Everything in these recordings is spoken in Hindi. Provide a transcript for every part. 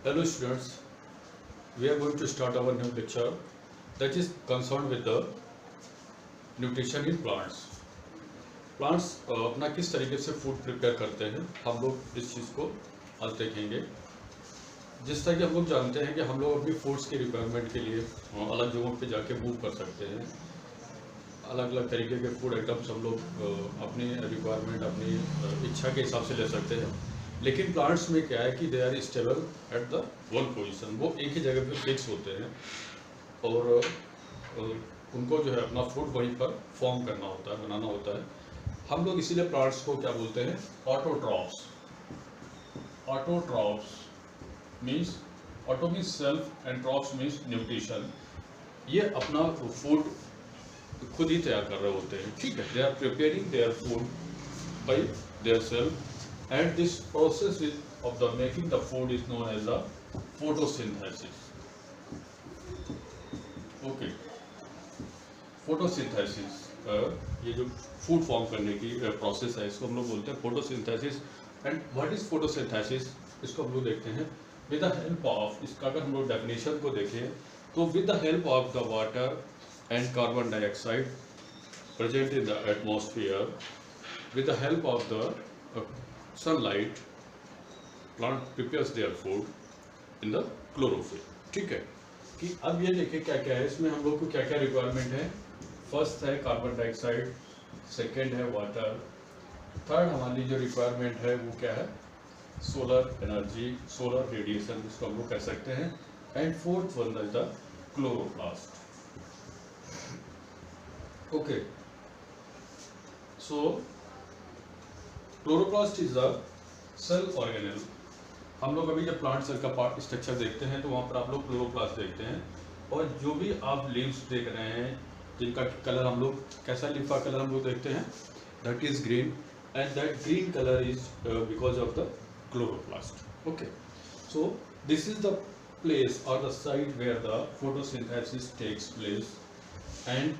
Hello students, we are going to start our new lecture that is concerned with the nutrition in plants. Plants अपना किस तरीके से फूड प्रिपेयर करते हैं हम लोग इस चीज़ को आज देखेंगे। जिस तरह कि हम लोग जानते हैं कि हम लोग अपनी फूड्स की रिक्वायरमेंट के लिए अलग जगहों पे जाके मूव कर सकते हैं। अलग अलग तरीके के फूड आइटम्स हम लोग अपनी रिक्वायरमेंट अपनी इच्छा के हिसाब से ले सकते हैं। लेकिन प्लांट्स में क्या है कि they are stable at the one position, वो एक ही जगह पे फिक्स होते हैं और उनको जो है अपना फूड वहीं पर फॉर्म करना होता है, बनाना होता है। हम लोग इसीलिए प्लांट्स को क्या बोलते हैं, autotrophs. Autotrophs means auto means self and troughs means nutrition. ये अपना फूड खुद ही तैयार कर रहे होते हैं, ठीक है। They are preparing their food by their self and this process of the making the food is known as the photosynthesis. Okay, photosynthesis ये जो फूड फॉर्म करने की प्रोसेस है इसको हम लोग बोलते हैं photosynthesis. And what is photosynthesis, इसको हम लोग देखते हैं विद द हेल्प ऑफ, इसका अगर हम लोग डेफिनेशन को देखें तो with the help of the water and carbon dioxide present in the atmosphere, with the help of the sunlight, plant prepares their food in the chlorophyll. ठीक है कि अब ये देखिए क्या क्या है इसमें, हम लोग को क्या क्या रिक्वायरमेंट है। फर्स्ट है कार्बन डाइऑक्साइड, सेकेंड है वाटर, थर्ड हमारी जो रिक्वायरमेंट है वो क्या है, सोलर एनर्जी, सोलर रेडिएशन जिसको हम लोग कह सकते हैं, and fourth one is the chloroplast. Okay, so chloroplast is the cell organelle. हम लोग अभी जब प्लांट सेल का पार्ट स्ट्रक्चर देखते हैं तो वहाँ पर आप लोग क्लोरोप्लास्ट देखते हैं, और जो भी आप लीव्स देख रहे हैं जिनका कलर हम लोग, कैसा लीफ का कलर हम लोग देखते हैं, that is green, and that green colour is because of the chloroplast. Okay, so this is the place और the site where the photosynthesis takes place, and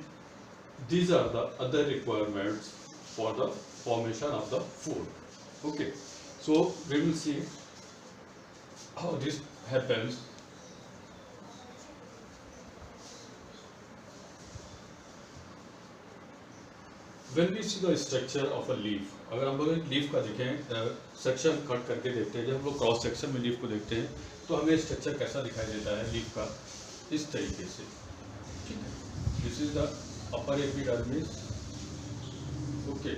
these are the other requirements for the formation of the food. Okay, so we will see how this happens. When we see the structure of a leaf, अगर हम लोग एक लीफ का देखें, सेक्शन कट करके देखते हैं, जब हम लोग क्रॉस सेक्शन में लीफ को देखते हैं तो हमें स्ट्रक्चर कैसा दिखाई देता है लीफ का, इस तरीके से। ठीक है, this is the upper epidermis. Okay,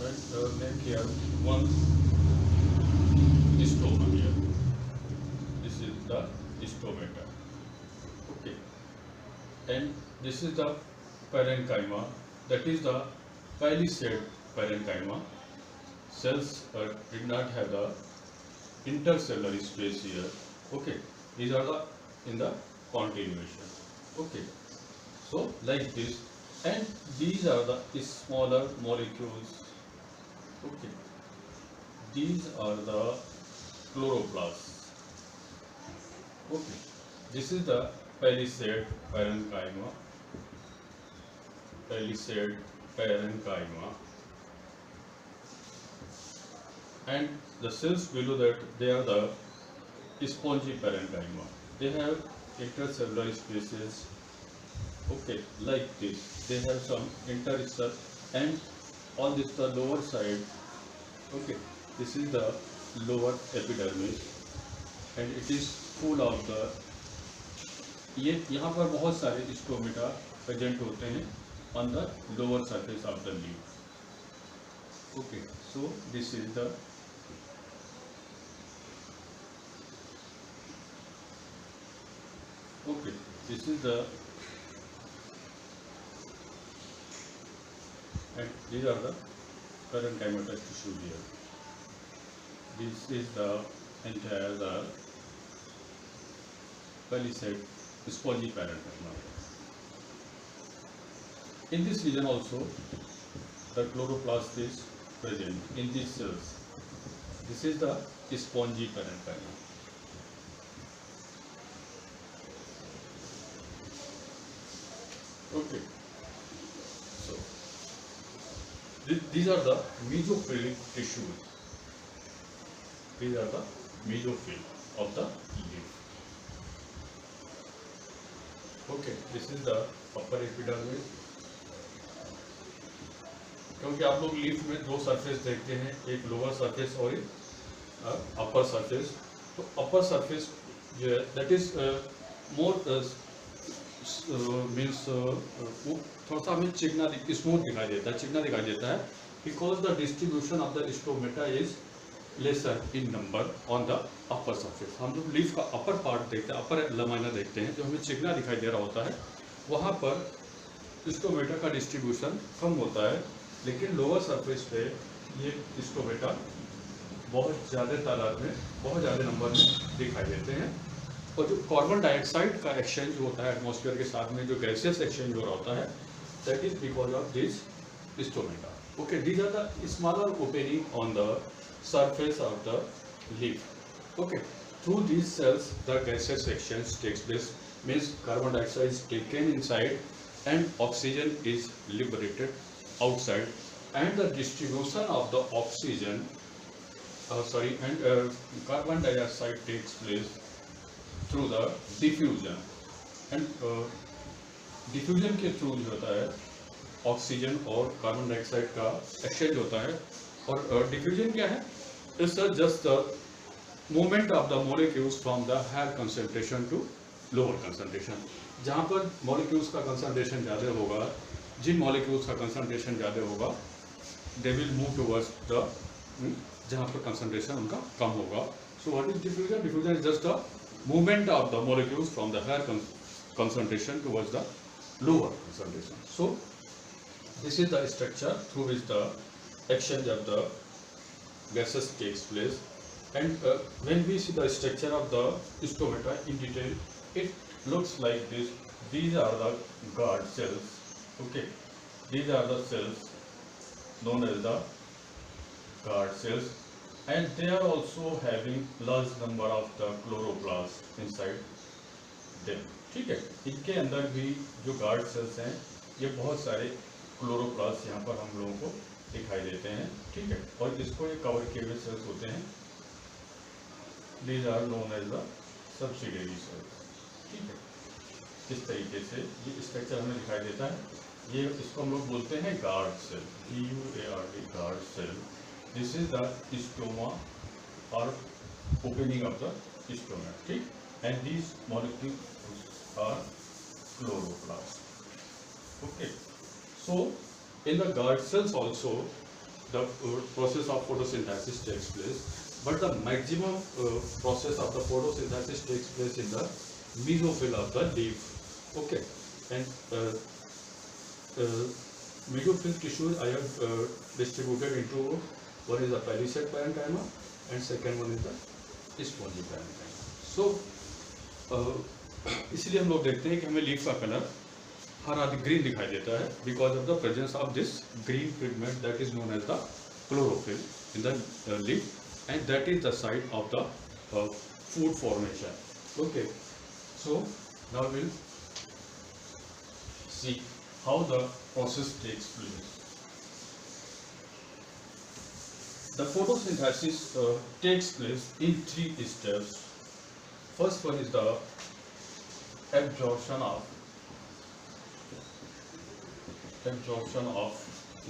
and make here one stoma here. This is the stomata. Okay, and this is the parenchyma. That is the palisade parenchyma. Cells did not have the intercellular space here. Okay, these are the in the continuation. Okay, so like this. And these are the smaller molecules. Okay, these are the chloroplasts. Okay, this is the palisade parenchyma. Palisade parenchyma, and the cells below that, they are the spongy parenchyma. They have intercellular spaces. Okay, like this, they have some interstitial, and on this the lower side. Okay, this is the lower epidermis, and it is full of the, ये यहाँ पर बहुत सारे स्टोमेटा प्रेजेंट होते हैं on the lower surface of the leaf. Okay, so this is the, okay, this is the, and these are the parenchymatous tissue here. This is the entire the palisade spongy parenchyma. In this region also the chloroplast is present in these cells. This is the spongy parenchyma. Okay, so these are the mesophilic tissues. These are the mesophil. of the leaf. Okay, this is the upper epidermis. क्योंकि आप लोग लीफ में दो सरफेस देखते हैं, एक लोअर सरफेस और एक अपर सरफेस। तो अपर सरफेस जो है दैट इज मोर मीन्स वो थोड़ा सा हमें चिकना स्मूथ दिखाई देता है, चिकना दिखाई देता है, because the distribution of the stomata is lesser in number on the upper surface. हम लोग लीफ का अपर पार्ट देखते हैं, अपर लमाइना देखते हैं, जो हमें चिकना दिखाई दे रहा होता है, वहाँ पर स्टोमेटा का डिस्ट्रीब्यूशन कम होता है, लेकिन लोअर सरफेस पे ये स्टोमेटा बहुत ज़्यादा तादाद में, बहुत ज़्यादा नंबर में दिखाई देते हैं। और जो कार्बन डाइऑक्साइड का एक्सचेंज होता है एटमॉस्फेयर के साथ में, जो गैसेस एक्सचेंज हो रहा होता है, that is because of this stomata. Okay, these are the smaller opening on the surface of the leaf. Okay, through these cells the gaseous exchange takes place, means carbon dioxide is taken inside and oxygen is liberated outside, and the distribution of the oxygen carbon dioxide takes place through the diffusion, and diffusion के थ्रू जो होता है ऑक्सीजन और कार्बन डाइऑक्साइड का एक्सचेंज होता है। और डिफ्यूजन क्या है? It's just the movement of the molecules from the higher concentration to lower concentration. जहाँ पर मॉलिक्यूल्स का कंसंट्रेशन ज़्यादा होगा, जिन मॉलिक्यूल्स का कंसंट्रेशन ज़्यादा होगा, they will move towards the जहाँ पर कंसंट्रेशन उनका कम होगा। So what is diffusion? Diffusion is just the movement of the molecules from the higher concentration towards the lower concentration. So this is the structure through which the exchange of the gases takes place, and when we see the structure of the stomata in detail, it looks like this. These are the guard cells. Okay, these are the cells known as the guard cells, and they are also having large number of the chloroplasts inside them. ठीक है, इनके अंदर भी जो गार्ड सेल्स हैं, ये बहुत सारे क्लोरोप्लास्ट यहाँ पर हम लोगों को दिखाई देते हैं। ठीक है, और इसको ये कवर किए हुए सेल्स होते हैं, these are known as the subsidiary cells. ठीक है, इस तरीके से ये स्ट्रक्चर हमें दिखाई देता है। ये इसको हम लोग बोलते हैं guard cell, GUARD, guard cell. This is the stoma और ओपनिंग ऑफ द स्टोमा। ठीक, and these molecules are chloroplast. Okay, so in the guard cells also the process of photosynthesis takes place, but the maximum process of the photosynthesis takes place in the mesophyll of the leaf. Okay, and mesophyll tissues I have distributed into, one is the palisade parenchyma and second one is the spongy parenchyma. So इसलिए हम लोग देखते हैं कि हमें लीफ का कलर हरा ग्रीन दिखाई देता है, because of the presence of this green pigment that is known as the chlorophyll in the leaf, and that is the site of the food formation. Okay, so now will see how the process takes place. The photosynthesis takes place in 3 steps. First one is the absorption of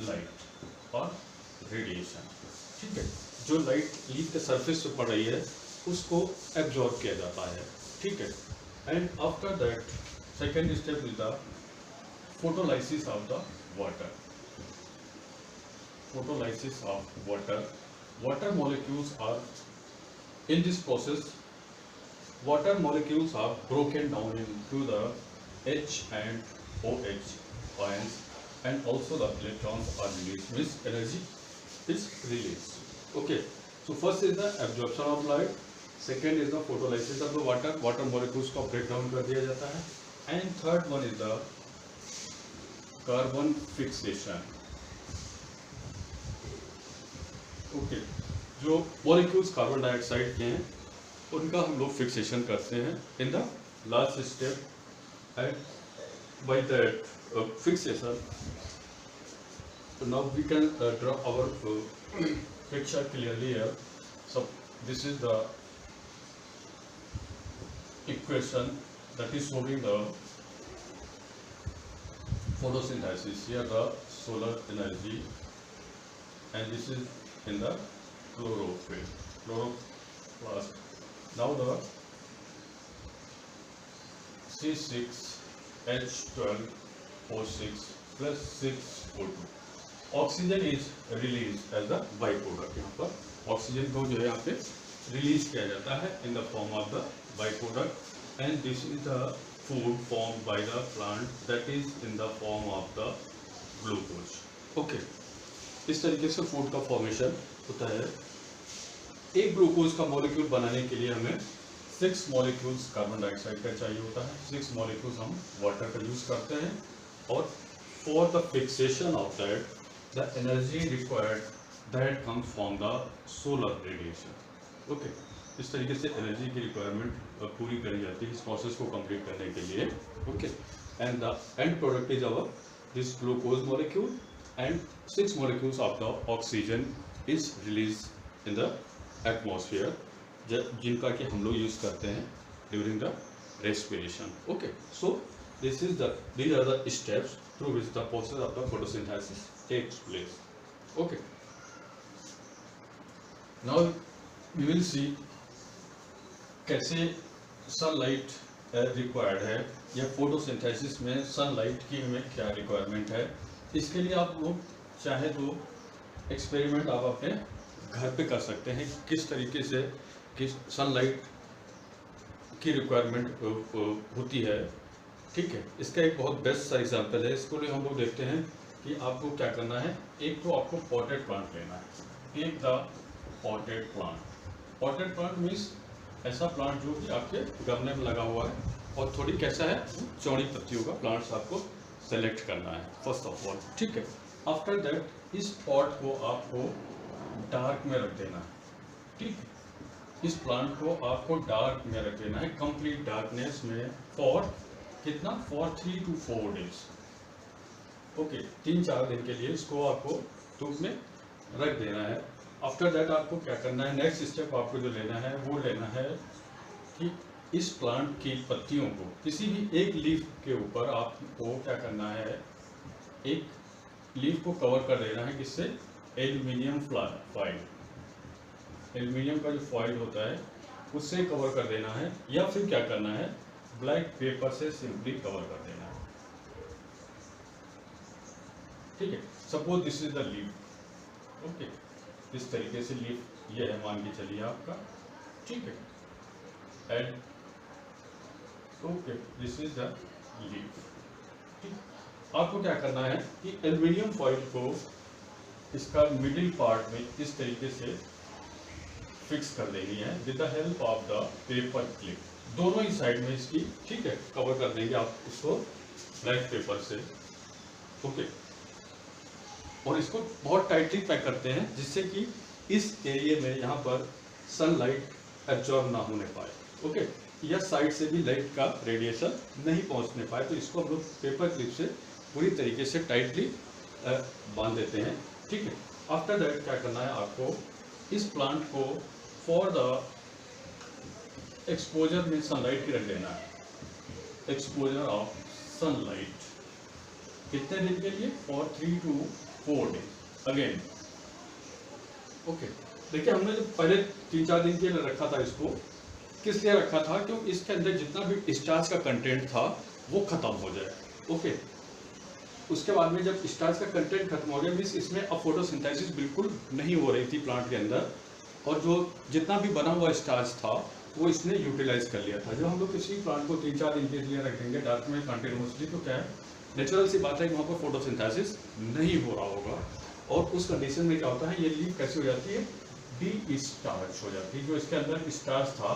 light और रेडिएशन. ठीक है, जो लाइट लीफ के सरफेस पे पड़ रही है उसको एब्जॉर्ब किया जाता है. ठीक है, and after that second step is the photolysis of the water. Photolysis of water. Water molecules are, in this process, water molecules are broken down into the H and OH ions, and also the electrons are released, means energy is released. Okay, so first is the absorption of light, second is the photolysis of the water, water molecules को break down कर दिया जाता है, and third one is the carbon fixation. Okay, जो मॉलिक्यूल्स कार्बन डाइऑक्साइड के हैं उनका हम लोग फिक्सेशन करते हैं in the last step, and by that fixation now we can draw our picture clearly here. So this is the equation that is showing the photosynthesis. Here the solar energy, and this is in the chlorophyll, chloroplast. Now the C6H12O6 plus 6O2. Oxygen is release as the by product. यहाँ पर ऑक्सीजन को जो है यहाँ पे रिलीज किया जाता है in the form of the by product, and this is the food form by the plant that is in the form of the glucose. Okay, इस तरीके से फूड का फॉर्मेशन होता है. एक ग्लूकोज का मॉलिक्यूल बनाने के लिए हमें 6 मॉलिक्यूल्स कार्बन डाइऑक्साइड का चाहिए होता है, 6 मॉलिक्यूल्स हम वाटर का यूज करते हैं, और for the fixation of that the energy required that comes from the solar radiation. Okay, इस तरीके से एनर्जी की रिक्वायरमेंट पूरी करी जाती है इस प्रोसेस को कंप्लीट करने के लिए. Okay, and the end product is our this glucose molecule, and 6 molecules of the oxygen is release in the atmosphere, जिनका कि हम लोग यूज करते हैं during the respiration. Okay, so these are the steps through which the process of the photosynthesis takes place. Okay, now we will see कैसे सनलाइट रिक्वायर्ड है, या फोटोसिंथेसिस में सनलाइट की हमें क्या रिक्वायरमेंट है. इसके लिए आप लोग चाहे तो एक्सपेरिमेंट आप अपने घर पे कर सकते हैं, किस तरीके से किस सनलाइट की रिक्वायरमेंट होती है. ठीक है, इसका एक बहुत बेस्ट सा एग्जांपल है. इसको लिए हम लोग देखते हैं कि आपको क्या करना है. एक तो आपको पॉटेड प्लांट लेना है. एक the potted plant. Potted plant means ऐसा प्लांट जो कि आपके गमले में लगा हुआ है और थोड़ी कैसा है चौड़ी पत्तियों का प्लांट्स आपको सेलेक्ट करना है फर्स्ट ऑफ ऑल. ठीक है, आफ्टर दैट इस पॉट को आपको डार्क में रख देना है. ठीक है, इस प्लांट को आपको डार्क में रख देना है, कंप्लीट डार्कनेस में, फॉर कितना, फॉर 3 to 4 days. ओके, 3-4 दिन के लिए इसको आपको धूप में रख देना है. आफ्टर दैट आपको क्या करना है, नेक्स्ट स्टेप आपको जो लेना है वो लेना है कि इस प्लांट की पत्तियों को किसी भी एक लीफ के ऊपर आपको क्या करना है, एक लीफ को कवर कर देना है. किससे, एल्यूमिनियम फॉइल, एल्यूमिनियम का जो फॉइल होता है उससे कवर कर देना है, या फिर क्या करना है, ब्लैक पेपर से सिंपली कवर कर देना है. ठीक है, suppose this is the leaf. Okay, इस तरीके से लीफ ये है मान के चलिए आपका. ठीक है, and okay this is the leaf. ठीक, आपको क्या करना है कि एल्यूमिनियम फॉइल को इसका मिडिल पार्ट में इस तरीके से फिक्स कर देनी है with the help of the paper clip. दोनों ही साइड में इसकी, ठीक है, कवर कर देंगे आप इसको ब्लैक पेपर से. ओके, और इसको बहुत टाइटली पैक करते हैं जिससे कि इस एरिया में यहाँ पर सनलाइट एब्जॉर्ब ना होने पाए. ओके, या साइड से भी लाइट का रेडिएशन नहीं पहुँचने पाए, तो इसको हम लोग पेपर क्लिप से पूरी तरीके से टाइटली बांध देते हैं. ठीक है, आफ्टर दैट क्या करना है, आपको इस प्लांट को फॉर द एक्सपोजर में सनलाइट की रख देना है. एक्सपोजर ऑफ सनलाइट कितने दिन के लिए, for 3 to 4 days again. Okay, देखिए हमने जो पहले 3-4 दिन के लिए रखा था, इसको किस लिए रखा था, क्योंकि इसके अंदर जितना भी स्टार्च का कंटेंट था वो खत्म हो जाए. ओके, उसके बाद में जब स्टार्च का कंटेंट खत्म हो गया मीन्स इसमें अब फोटोसिंथेसिस बिल्कुल नहीं हो रही थी प्लांट के अंदर, और जो जितना भी बना हुआ स्टार्च था वो इसने यूटिलाइज कर लिया था. जब हम लोग किसी प्लांट को 3-4 दिन के लिए रख देंगे डार्क में कंटिन्यूसली, तो क्या है, नेचुरल सी बात है कि वहाँ पर फोटोसिंथेसिस नहीं हो रहा होगा, और उस कंडीशन में क्या होता है, ये लीफ कैसी हो जाती है, डी स्टार्च हो जाती है. जो इसके अंदर स्टार्च था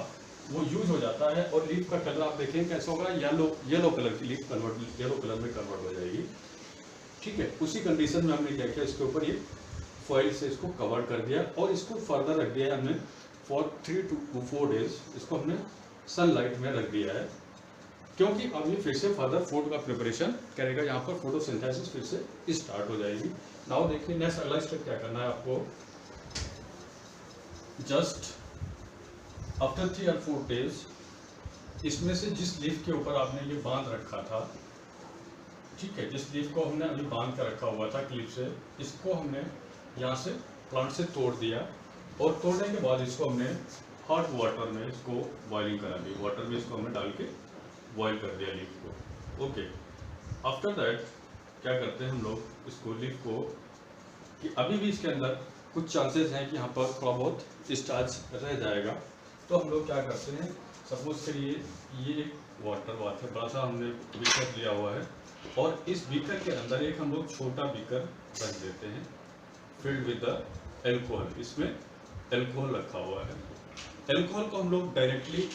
वो यूज हो जाता है, और लीफ का कलर आप देखें कैसा होगा, येलो कलर की लीफ येलो कलर में कन्वर्ट हो जाएगी. ठीक है, उसी कंडीशन में हमने क्या किया, इसके ऊपर ये फॉइल से इसको कवर कर दिया, और इसको फर्दर रख दिया हमने फॉर 3 to 4 days. इसको हमने सनलाइट में रख दिया है, क्योंकि अब ये फिर से फर्दर फूड का प्रिपरेशन करेगा, यहाँ पर फोटोसिंथेसिस फिर से स्टार्ट हो जाएगी. नाउ देखिए नेक्स्ट अगला स्टेप क्या करना है आपको. जस्ट आफ्टर 3 or 4 days इसमें से जिस लीफ के ऊपर आपने ये बांध रखा था, ठीक है, जिस लीफ को हमने अभी बांध कर रखा हुआ था क्लिप से, इसको हमने यहाँ से प्लांट से तोड़ दिया और तोड़ने के बाद इसको हमने हॉट वाटर में इसको बॉइलिंग करा दी, वाटर में इसको हमने डाल के बॉयल कर दिया लीफ को। ओके, आफ्टर दैट क्या करते हैं हम लोग इसको लीफ को, कि अभी भी इसके अंदर कुछ चांसेस हैं कि यहाँ पर थोड़ा बहुत स्टार्च रह जाएगा, तो हम लोग क्या करते हैं, सपोज करिए ये एक वाटर बात है, बड़ा सा हमने बीकर लिया हुआ है और इस बीकर के अंदर एक हम लोग छोटा बीकर रख देते हैं फिल्ड विद द एल्कोहल। इसमें एल्कोहल रखा हुआ है। एल्कोहल को हम लोग डायरेक्टली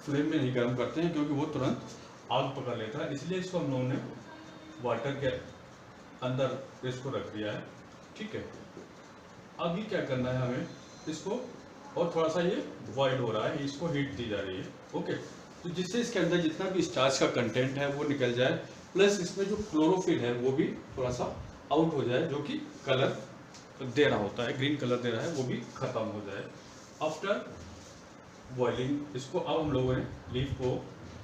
फ्लेम में नहीं गर्म करते हैं क्योंकि वो तुरंत आग पकड़ लेता है, इसलिए इसको हम लोगों ने वाटर के अंदर इसको रख दिया है। ठीक है, अभी क्या करना है हमें इसको, और थोड़ा सा ये बॉइल हो रहा है, इसको हीट दी जा रही है। ओके, तो जिससे इसके अंदर जितना भी स्टार्च का कंटेंट है वो निकल जाए, प्लस इसमें जो क्लोरोफिल है वो भी थोड़ा सा आउट हो जाए, जो कि कलर दे रहा होता है, ग्रीन कलर दे रहा है, वो भी खत्म हो जाए। आफ्टर बॉइलिंग इसको अब हम लोगों ने लीफ को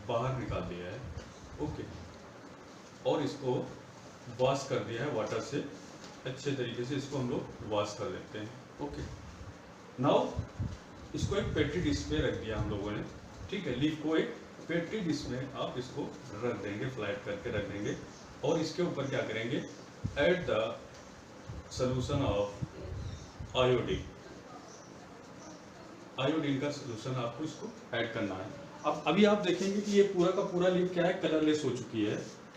बाहर निकाल दिया है। ओके, और इसको वॉश कर दिया है वाटर से, अच्छे तरीके से इसको हम लोग वॉश कर लेते हैं। ओके, नाउ इसको एक पेटी डिश में रख दिया हम लोगों ने। ठीक है, लीफ को एक पेटी डिश में आप इसको रख देंगे, फ्लैट करके रख देंगे, और इसके ऊपर क्या करेंगे, add the solution of iodine. Iodine का सोल्यूशन आपको इसको ऐड करना है। अब अभी आप देखेंगे कि ये पूरा का पूरा लीफ क्या है, कलरलेस हो चुकी है।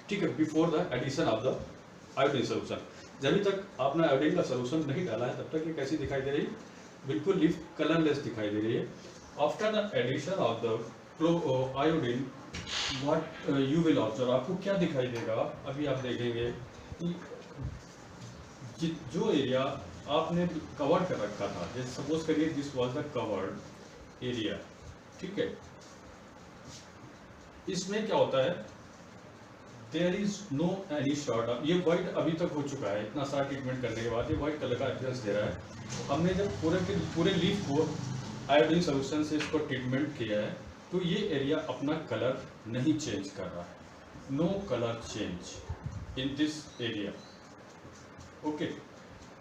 ठीक है, before the addition of the iodine solution. जब तक आपने आयोडीन का सोल्यूशन नहीं डाला है तब तक ये कैसी दिखाई दे रही है, बिल्कुल लीफ कलरलेस दिखाई दे रही है। After the addition of the iodine what you will observe, आपको क्या दिखाई देगा, अभी आप देखेंगे कि जो एरिया आपने कवर कर रखा था, जैसे सपोज करिए this was the covered area. ठीक है, इसमें क्या होता है, there is no any short, ये वाइट अभी तक हो चुका है, इतना सारा ट्रीटमेंट करने के बाद ये वाइट कलर का अपीयरेंस दे रहा है। हमने जब पूरे लीफ को आयोडीन सोल्यूशन से इसको ट्रीटमेंट किया है, तो ये एरिया अपना कलर नहीं चेंज कर रहा है, no colour change in this area. Okay,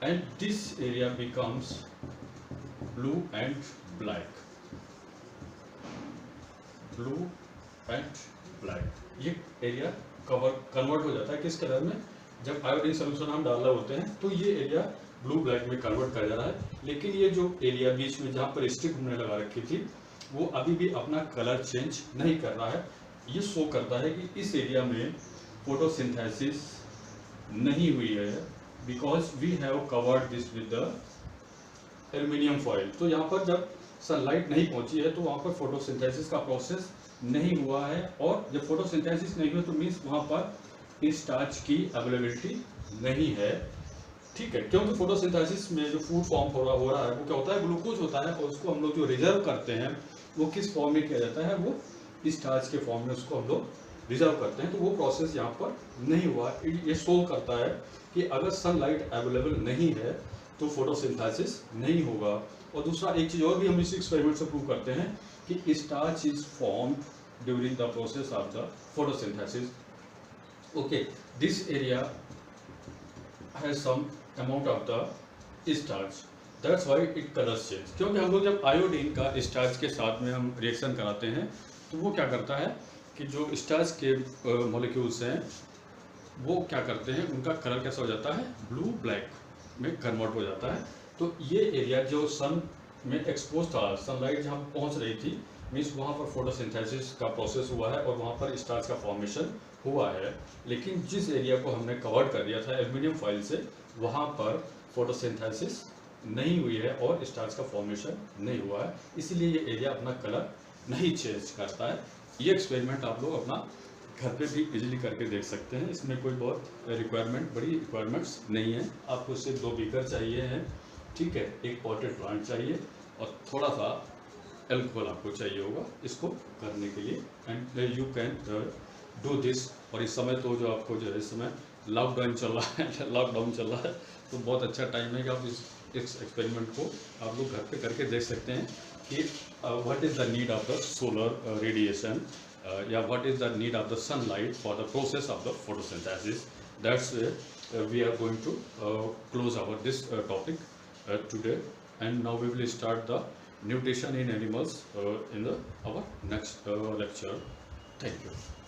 and this area becomes blue and black, blue and black. ये एरिया कन्वर्ट हो जाता है किस कलर में, जब आयोडीन सोल्यूशन हम डाल रहे होते हैं तो ये एरिया ब्लू ब्लैक में कन्वर्ट कर जा रहा है। लेकिन ये जो एरिया बीच में जहाँ पर स्टिक हमने लगा रखी थी वो अभी भी अपना कलर चेंज नहीं कर रहा है। ये शो करता है कि इस एरिया में फोटोसिंथेसिस नहीं हुई है, because we have covered this with the aluminium foil. तो यहाँ पर जब सनलाइट नहीं पहुँची है तो वहाँ पर फोटोसिंथेसिस का प्रोसेस नहीं हुआ है, और जब फोटोसिंथेसिस नहीं हुआ तो मीन्स वहाँ पर स्टार्च की अवेलेबिलिटी नहीं है। ठीक है, क्योंकि फोटोसिंथेसिस में जो फूड फॉर्म हो रहा है वो क्या होता है, ग्लूकोज होता है, और उसको हम लोग जो रिजर्व करते हैं वो किस फॉर्म में किया जाता है, वो स्टार्च के फॉर्म में उसको हम लोग रिजर्व करते हैं। तो वो प्रोसेस यहाँ पर नहीं हुआ। ये शो करता है कि अगर सनलाइट अवेलेबल नहीं है तो फोटोसिंथेसिस नहीं होगा। और दूसरा एक चीज़ और भी हम इस एक्सपेरिमेंट से प्रूव करते हैं कि starch is formed during the process of the photosynthesis. Okay, this area has some amount of the starch, that's why it colours change. क्योंकि हम लोग जब आयोडीन का स्टार्च के साथ में हम रिएक्शन कराते हैं तो वो क्या करता है कि जो स्टार्च के मॉलिक्यूल्स हैं वो क्या करते हैं, उनका कलर कैसा हो जाता है, ब्लू ब्लैक में कन्वर्ट हो जाता है। तो ये एरिया जो सन में एक्सपोज था, सनलाइट जहाँ पहुँच रही थी, मीन्स वहाँ पर फोटोसिंथेसिस का प्रोसेस हुआ है और वहाँ पर स्टार्च का फॉर्मेशन हुआ है। लेकिन जिस एरिया को हमने कवर कर दिया था एल्युमिनियम फॉइल से, वहाँ पर फोटोसिंथेसिस नहीं हुई है और स्टार्च का फॉर्मेशन नहीं हुआ है, इसलिए ये एरिया अपना कलर नहीं चेंज करता है। ये एक्सपेरिमेंट आप लोग अपना घर पे भी इजीली करके देख सकते हैं। इसमें कोई बहुत बड़ी रिक्वायरमेंट्स नहीं है। आपको सिर्फ 2 बीकर चाहिए हैं, ठीक है, एक पॉटेड प्लांट चाहिए और थोड़ा सा एल्कोहल आपको चाहिए होगा इसको करने के लिए, and you can do this. और इस समय तो जो आपको जो है इस समय लॉकडाउन चल रहा है तो बहुत अच्छा टाइम है कि आप इस एक्सपेरिमेंट को आप लोग घर पे करके देख सकते हैं कि what is the need of the solar radiation या what is the need of the sunlight for the process of the photosynthesis. That's we are going to close our this topic today, and now we will start the nutrition in animals in the our next lecture. Thank you.